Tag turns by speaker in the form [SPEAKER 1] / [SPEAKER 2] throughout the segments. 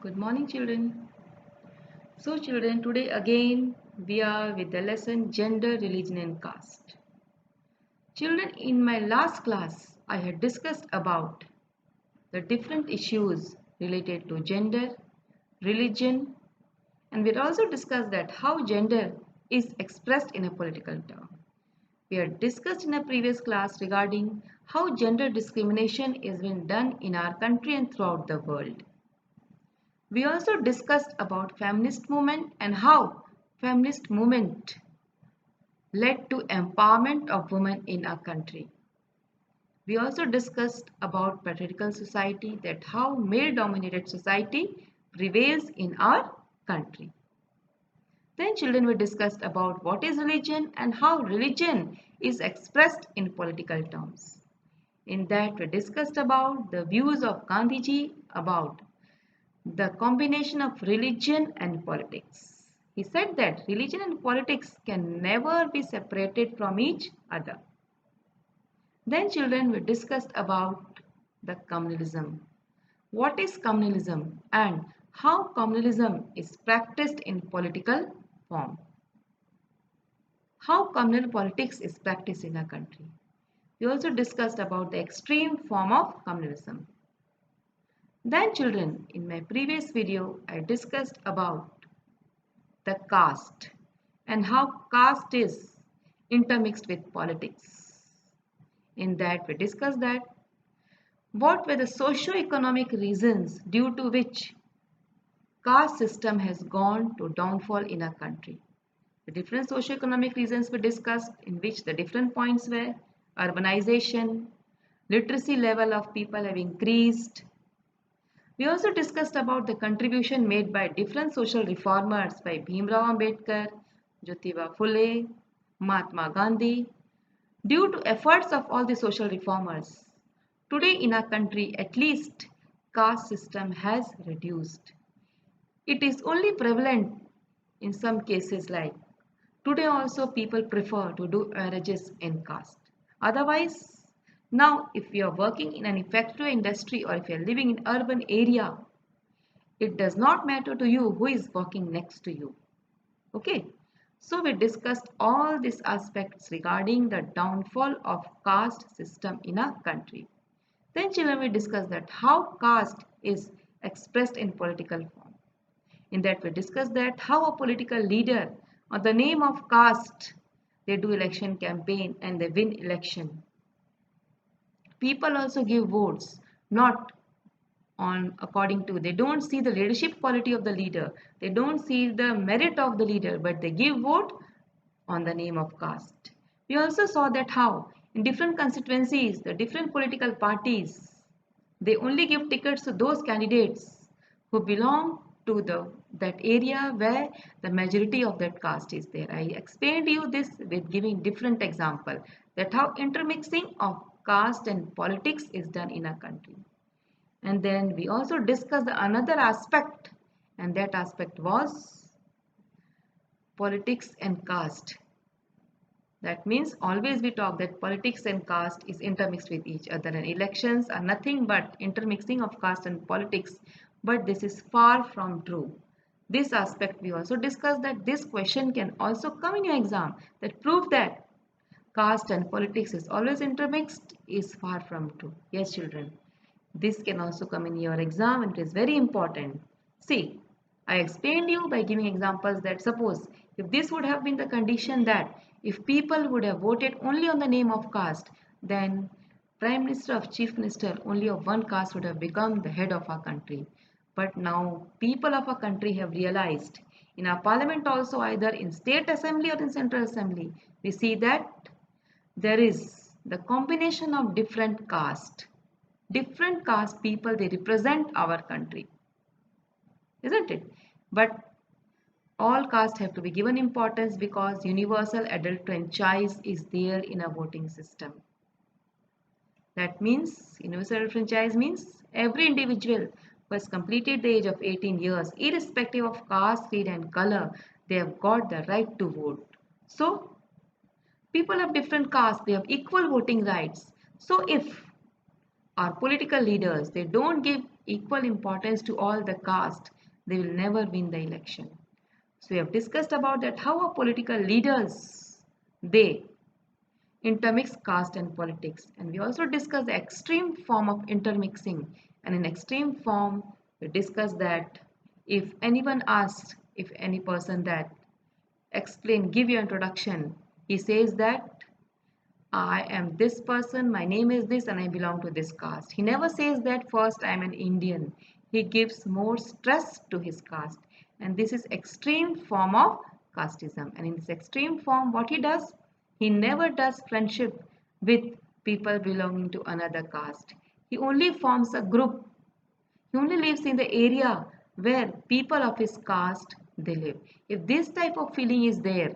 [SPEAKER 1] Good morning, children. So, children, today again we are with the lesson Gender, Religion, and Caste. Children, in my last class, I had discussed about the different issues related to gender, religion, and we had also discussed that how gender is expressed in a political term. We had discussed in a previous class regarding how gender discrimination is being done in our country and throughout the world. We also discussed about feminist movement and how feminist movement led to empowerment of women in our country. We also discussed about patriarchal society, that how male dominated society prevails in our country. Then children, we discussed about what is religion and how religion is expressed in political terms. In that we discussed about the views of Gandhiji about the combination of religion and politics. He said that religion and politics can never be separated from each other. Then children, we discussed about the communalism. What is communalism and how communalism is practiced in political form. How communal politics is practiced in our country. We also discussed about the extreme form of communalism. Then children, in my previous video, I discussed about the caste and how caste is intermixed with politics. In that we discussed that what were the socio-economic reasons due to which caste system has gone to downfall in our country. The different socio-economic reasons we discussed, in which the different points were urbanization, literacy level of people have increased. We also discussed about the contribution made by different social reformers by Bhimrao Ambedkar, Jyotiba Phule, Mahatma Gandhi. Due to efforts of all the social reformers, today in our country at least caste system has reduced. It is only prevalent in some cases, like today also people prefer to do marriages in caste. Otherwise, now if you are working in an factory industry or if you are living in urban area, it does not matter to you who is working next to you. Okay. So we discussed all these aspects regarding the downfall of caste system in a country. Then children, we discussed that how caste is expressed in political form. In that we discussed that how a political leader on the name of caste, they do election campaign and they win election. People also give votes not on according to, they don't see the leadership quality of the leader, they don't see the merit of the leader, but they give vote on the name of caste. We also saw that how in different constituencies the different political parties, they only give tickets to those candidates who belong to that area where the majority of that caste is there. I explained you this with giving different example, that how intermixing of caste and politics is done in a country. And then we also discussed another aspect, and that aspect was politics and caste. That means always we talk that politics and caste is intermixed with each other, and elections are nothing but intermixing of caste and politics, but this is far from true. This aspect we also discussed, that this question can also come in your exam, that proof that caste and politics is always intermixed is far from true. Yes children. This can also come in your exam and it is very important. See, I explained you by giving examples that suppose if this would have been the condition, that if people would have voted only on the name of caste, then Prime Minister or Chief Minister only of one caste would have become the head of our country. But now people of our country have realized, in our parliament also, either in state assembly or in central assembly, we see that there is the combination of different caste. Different caste people, they represent our country, isn't it? But all castes have to be given importance because universal adult franchise is there in a voting system. That means universal adult franchise means every individual who has completed the age of 18 years, irrespective of caste, creed and color, they have got the right to vote. So people of different castes, they have equal voting rights. So if our political leaders, they don't give equal importance to all the caste, they will never win the election. So we have discussed about that how our political leaders, they intermix caste and politics, and we also discussed the extreme form of intermixing, and in extreme form we discussed that if anyone asks, if any person that explain, give your introduction, he says that I am this person, my name is this, and I belong to this caste. He never says that first I am an Indian. He gives more stress to his caste. And this is extreme form of casteism. And in this extreme form, what he does? He never does friendship with people belonging to another caste. He only forms a group. He only lives in the area where people of his caste they live. If this type of feeling is there,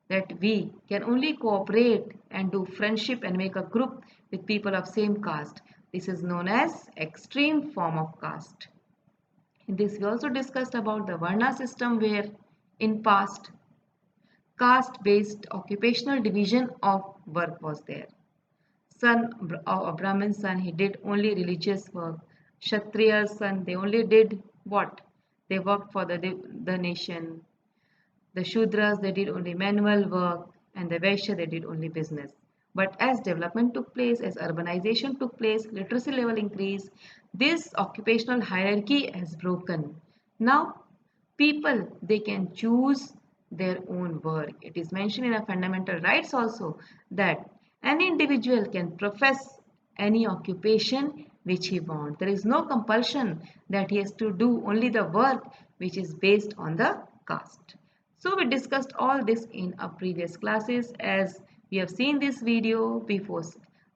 [SPEAKER 1] that we can only cooperate and do friendship and make a group with people of same caste. This is known as extreme form of caste. In this we also discussed about the Varna system where in past caste based occupational division of work was there. Son of a Brahmin son, he did only religious work. Kshatriya's son, they only did what? They worked for the nation. The Shudras, they did only manual work, and the Vaishya, they did only business. But as development took place, as urbanization took place, literacy level increased, this occupational hierarchy has broken. Now, people, they can choose their own work. It is mentioned in our fundamental rights also that an individual can profess any occupation which he wants. There is no compulsion that he has to do only the work which is based on the caste. So we discussed all this in our previous classes. As we have seen this video before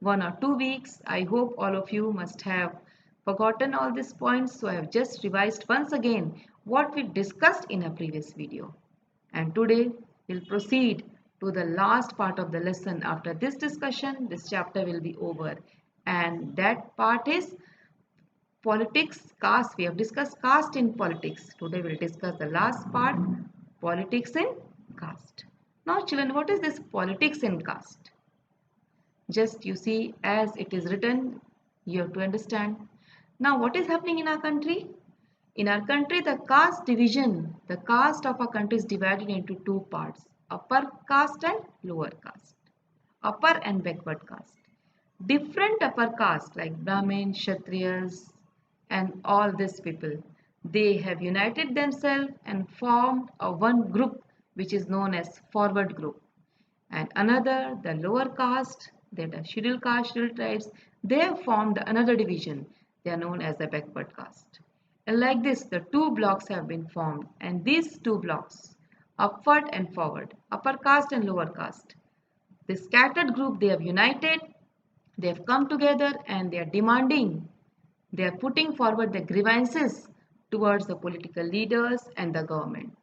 [SPEAKER 1] 1 or 2 weeks, I hope all of you must have forgotten all these points. So I have just revised once again what we discussed in our previous video. And today we'll proceed to the last part of the lesson. After this discussion, this chapter will be over. And that part is politics, caste. We have discussed caste in politics. Today we'll discuss the last part, politics in caste. Now children, what is this politics in caste? Just you see as it is written, you have to understand. Now what is happening in our country? In our country, the caste division, the caste of our country is divided into two parts, upper caste and lower caste, upper and backward caste. Different upper caste like Brahmin, Kshatriyas and all these people, they have united themselves and formed a one group which is known as forward group. And another, the lower caste, that are scheduled caste, scheduled tribes, they have formed another division. They are known as the backward caste. And like this, the two blocks have been formed. And these two blocks, upward and forward, upper caste and lower caste, the scattered group, they have united, they have come together and they are demanding, they are putting forward the grievances towards the political leaders and the government.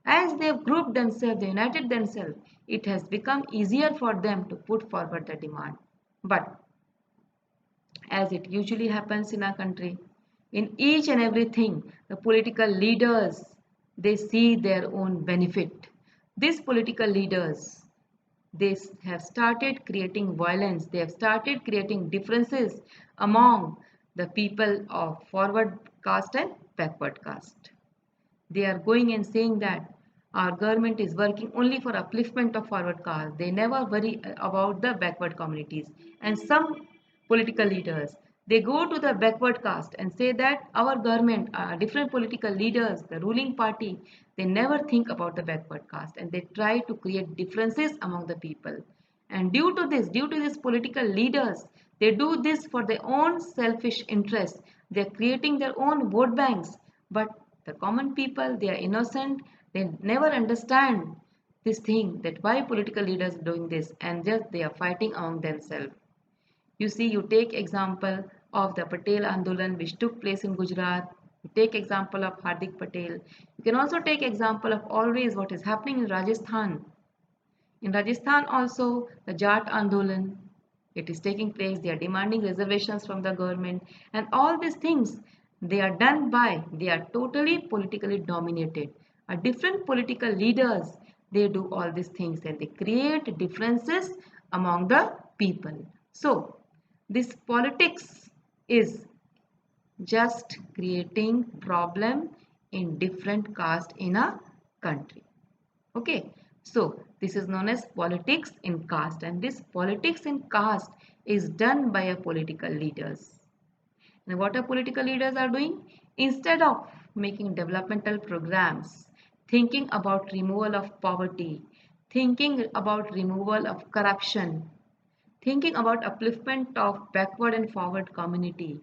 [SPEAKER 1] As they have grouped themselves, they united themselves, it has become easier for them to put forward the demand. But as it usually happens in our country, in each and everything, the political leaders, they see their own benefit. These political leaders, they have started creating violence. They have started creating differences among the people of forward caste and backward caste. They are going and saying that our government is working only for upliftment of forward caste. They never worry about the backward communities. And some political leaders, they go to the backward caste and say that our government, different political leaders, the ruling party, they never think about the backward caste and they try to create differences among the people. And due to these political leaders, they do this for their own selfish interests. They are creating their own vote banks. But the common people, they are innocent. They never understand this thing that why political leaders are doing this and just they are fighting among themselves. You see, you take example of the Patel Andolan which took place in Gujarat. You take example of Hardik Patel. You can also take example of always what is happening in Rajasthan. In Rajasthan also the Jat Andolan, it is taking place. They are demanding reservations from the government and all these things they are done by, they are totally politically dominated. Different political leaders, they do all these things and they create differences among the people. So this politics is just creating problem in different caste in a country. Okay, so this is known as politics in caste, and this politics in caste is done by a political leaders. And what our political leaders are doing? Instead of making developmental programs, thinking about removal of poverty, thinking about removal of corruption, thinking about upliftment of backward and forward community,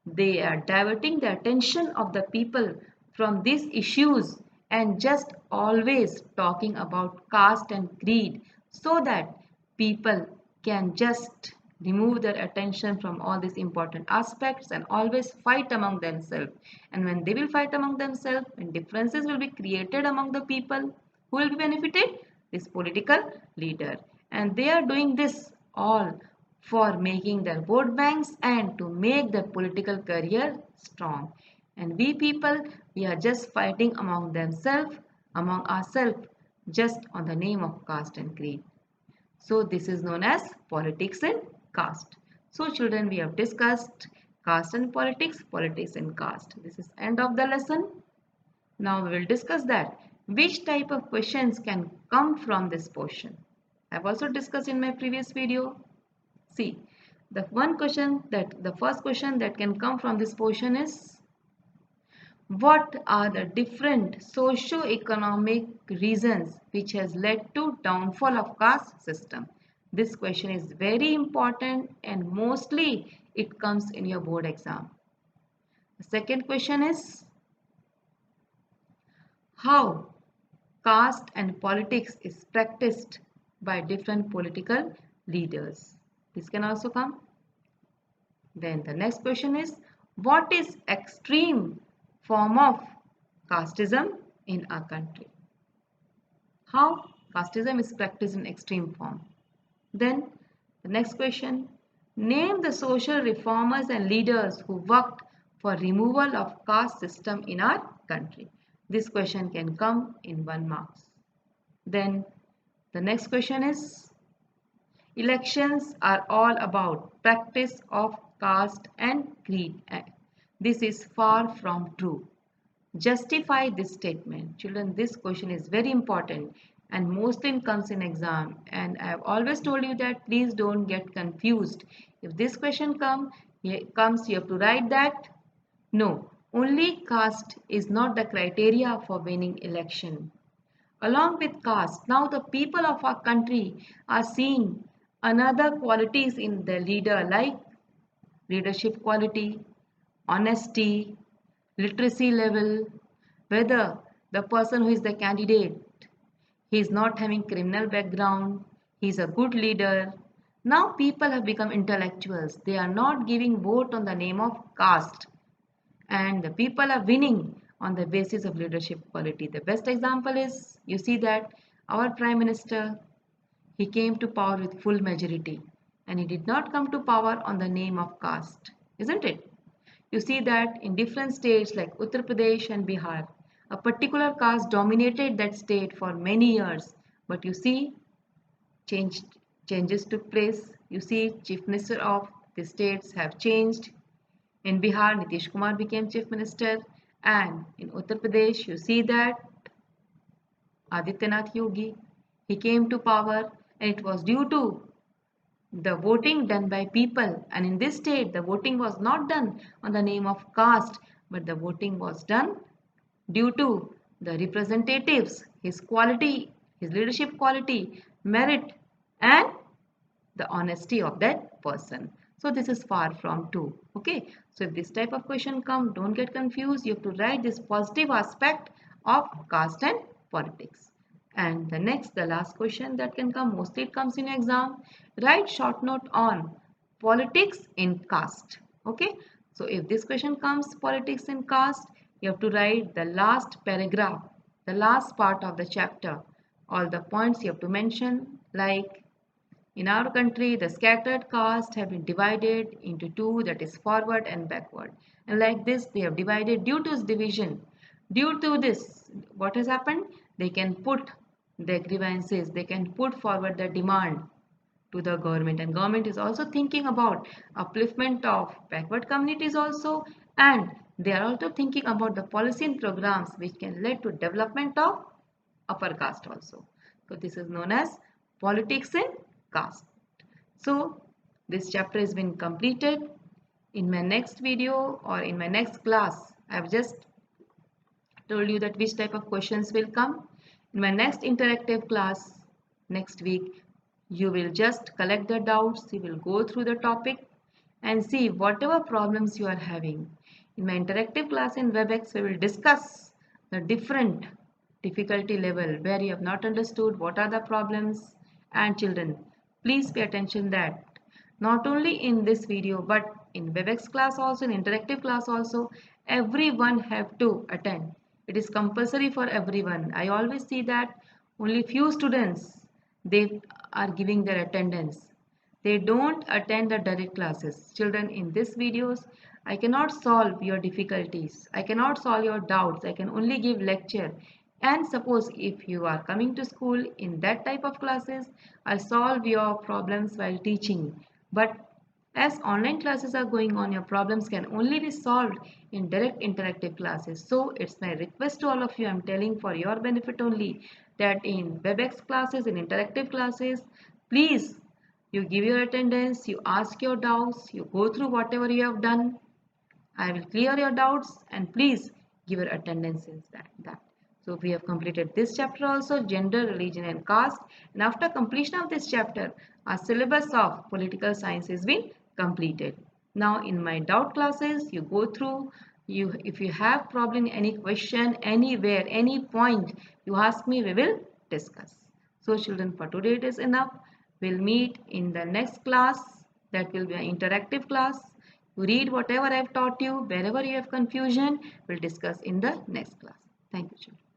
[SPEAKER 1] they are diverting the attention of the people from these issues and just always talking about caste and greed so that people can just remove their attention from all these important aspects and always fight among themselves. And when they will fight among themselves, when differences will be created among the people, who will be benefited? This political leader. And they are doing this all for making their vote banks and to make their political career strong. And we people, we are just fighting among ourselves, just on the name of caste and creed. So this is known as politics in caste. So children, we have discussed caste and politics, politics in caste. This is end of the lesson. Now we will discuss that which type of questions can come from this portion. I have also discussed in my previous video. See, the first question that can come from this portion is, what are the different socio-economic reasons which has led to downfall of caste system? This question is very important and mostly it comes in your board exam. The second question is, how caste and politics is practiced by different political leaders. This can also come. Then the next question is, what is extreme form of casteism in our country? How casteism is practiced in extreme form. Then the next question, name the social reformers and leaders who worked for removal of caste system in our country. This question can come in 1 marks. Then the next question is, elections are all about practice of caste and creed. This is far from true. Justify this statement. Children, this question is very important and mostly comes in exam, and I have always told you that please don't get confused. If this question comes, you have to write that no, only caste is not the criteria for winning election. Along with caste, now the people of our country are seeing another qualities in the leader like leadership quality, honesty, literacy level, whether the person who is the candidate, he is not having criminal background, he is a good leader. Now people have become intellectuals. They are not giving vote on the name of caste, and the people are winning on the basis of leadership quality. The best example is, you see that our Prime Minister, he came to power with full majority and he did not come to power on the name of caste, isn't it? You see that in different states like Uttar Pradesh and Bihar, a particular caste dominated that state for many years. But you see, changed, changes took place. You see, Chief Minister of the states have changed. In Bihar, Nitish Kumar became Chief Minister, and in Uttar Pradesh, you see that Adityanath Yogi, he came to power, and it was due to the voting done by people. And in this state, the voting was not done on the name of caste, but the voting was done due to the representatives, his quality, his leadership quality, merit, and the honesty of that person. So this is far from true. Okay. So if this type of question come, don't get confused. You have to write this positive aspect of caste and politics. And the last question that can come, mostly it comes in exam. Write short note on politics in caste. Okay. So if this question comes politics in caste, you have to write the last paragraph, the last part of the chapter. All the points you have to mention, like in our country, the scattered caste have been divided into two, that is forward and backward. And like this, they have divided due to this division. Due to this, what has happened? They can put their grievances, they can put forward their demand to the government, and government is also thinking about upliftment of backward communities also, and they are also thinking about the policy and programs which can lead to development of upper caste also. So this is known as politics in caste. So this chapter has been completed. In my next video or in my next class, I have just told you that which type of questions will come. In my next interactive class next week, you will just collect the doubts, you will go through the topic and see whatever problems you are having. In my interactive class in WebEx, we will discuss the different difficulty level where you have not understood what are the problems. And children, please pay attention that not only in this video but in WebEx class also, in interactive class also, everyone have to attend. It is compulsory for everyone. I always see that only few students they are giving their attendance. They don't attend the direct classes. Children, in this videos, I cannot solve your difficulties. I cannot solve your doubts. I can only give lecture. And suppose if you are coming to school in that type of classes, I'll solve your problems while teaching. But as online classes are going on, your problems can only be solved in direct interactive classes. So it's my request to all of you, I'm telling for your benefit only, that in WebEx classes, in interactive classes, please you give your attendance, you ask your doubts, you go through whatever you have done. I will clear your doubts and please give your attendance in that. So we have completed this chapter also, gender, religion and caste. And after completion of this chapter, our syllabus of political science has been completed. Now in my doubt classes, you go through, if you have problem, any question, anywhere, any point, you ask me, we will discuss. So children, for today it is enough. We'll meet in the next class. That will be an interactive class. You read whatever I have taught you. Wherever you have confusion, we'll discuss in the next class. Thank you, children.